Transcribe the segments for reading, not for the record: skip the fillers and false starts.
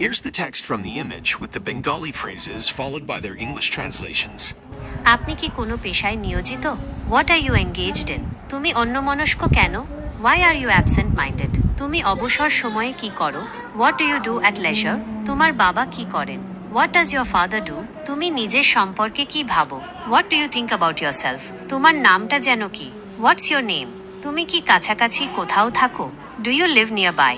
Here's the text from the image with the Bengali phrases followed by their English translations. আপনি কি কোনো পেশায় নিয়োজিত? What are you engaged in? তুমি অন্যমনস্ক কেন? Why are you absent minded? তুমি অবসর সময়ে কি করো? What do you do at leisure? তোমার বাবা কি করেন? What does your father do? তুমি নিজের সম্পর্কে কি ভাবো? What do you think about yourself? তোমার নামটা যেন কি? What's your name? তুমি কি কাছাকাছি কোথাও থাকো? Do you live nearby?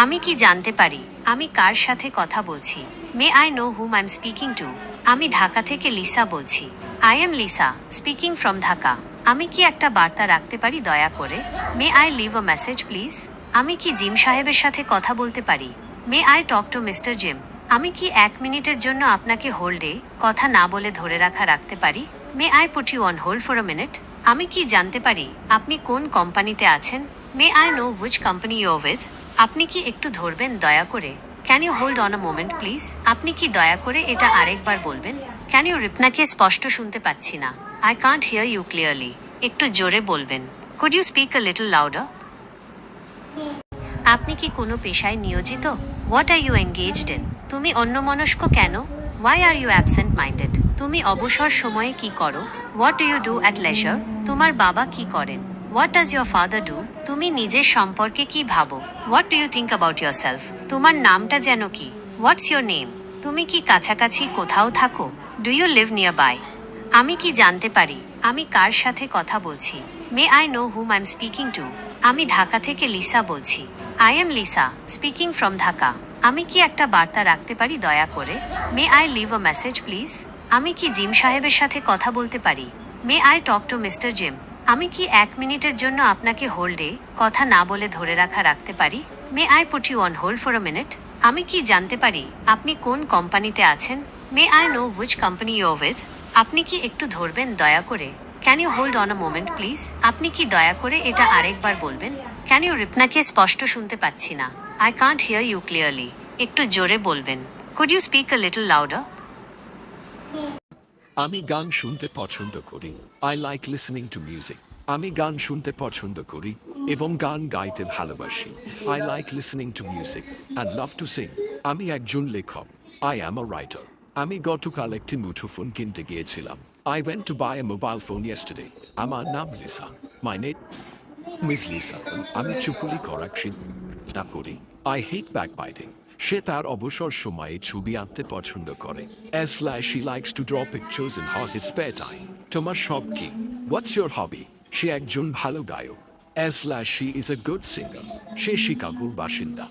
আমি কি জানতে পারি আমি কার সাথে কথা বলছি? May I know whom I am speaking to? আমি ঢাকা থেকে লিসা বলছি। I am Lisa, speaking from Dhaka. আমি কি একটা বার্তা রাখতে পারি দয়া করে? May I leave a message please? আমি কি জিম সাহেবের সাথে কথা বলতে পারি? May I talk to mister Jim? আমি কি 1 মিনিটের জন্য আপনাকে হোল্ডে কথা না বলে ধরে রাখতে পারি? May I put you on hold for a minute? আমি কি জানতে পারি আপনি কোন কোম্পানিতে আছেন? May I know which company you are with? আপনি কি একটু ধরবেন দয়া করে? Can you hold on a moment please? আপনি কি দয়া করে এটা আরেকবার বলবেন? ক্যান ইউ রিপনাকে স্পষ্ট শুনতে পাচ্ছি না। I can't hear you clearly. একটু জোরে বলবেন। Could you speak a little louder? আপনি কি কোনো পেশায় নিয়োজিত? What are you engaged in? তুমি অন্যমনস্ক কেন? Why are you absent minded? তুমি অবসর সময়ে কি করো? What do you do at leisure? তোমার বাবা কি করেন? What does your father do? তুমি নিজের সম্পর্কে কি ভাবো? What do you think about yourself? তোমার নামটা যেন কি? What's your name? তুমি কি কাছাকাছি কোথাও থাকো? Do you live nearby? আমি কি জানতে পারি আমি কার সাথে কথা বলছি? May I know whom I am speaking to? আমি ঢাকা থেকে লিসা বলছি। I am Lisa, speaking from Dhaka. আমি কি একটা বার্তা রাখতে পারি দয়া করে? May I leave a message please? আমি কি জিম সাহেবের সাথে কথা বলতে পারি? May I talk to mister Jim? আমি কি 1 মিনিটের জন্য আপনাকে হোল্ডে কথা না বলে ধরে রাখতে পারি? May I put you on hold for a minute? আমি কি জানতে পারি আপনি কোন কোম্পানিতে আছেন? May I know which company you are with? আপনি কি একটু ধরবেন দয়া করে? Can you hold on a moment please? আপনি কি দয়া করে এটা আরেকবার বলবেন? ক্যান ইউ রিপনাকে স্পষ্ট শুনতে পাচ্ছি না। I can't hear you clearly. একটু জোরে বলবেন। Could you speak a little louder? আমি গান শুনতে পছন্দ করি। I like listening to music. আমি গান শুনতে পছন্দ করি এবং গান গাইতে ভালোবাসি। I like listening to music and love to sing. আমি একজন লেখক। I am a writer. আমি গতকাল একটি মুঠোফোন কিনতে গিয়েছিলাম। I went to buy a mobile phone yesterday. আমার নাম Lisa. My name miss Lisa. আমি চুপুলি করা ঘৃণা করি। I hate backbiting. সে তার অবসর সময়ে ছবি আঁকতে পছন্দ করে। She likes to draw pictures in his spare time. তোমার শখ কি? What's your hobby? সে একজন ভালো গায়ক। She is a good singer. সে শিকাগোর বাসিন্দা।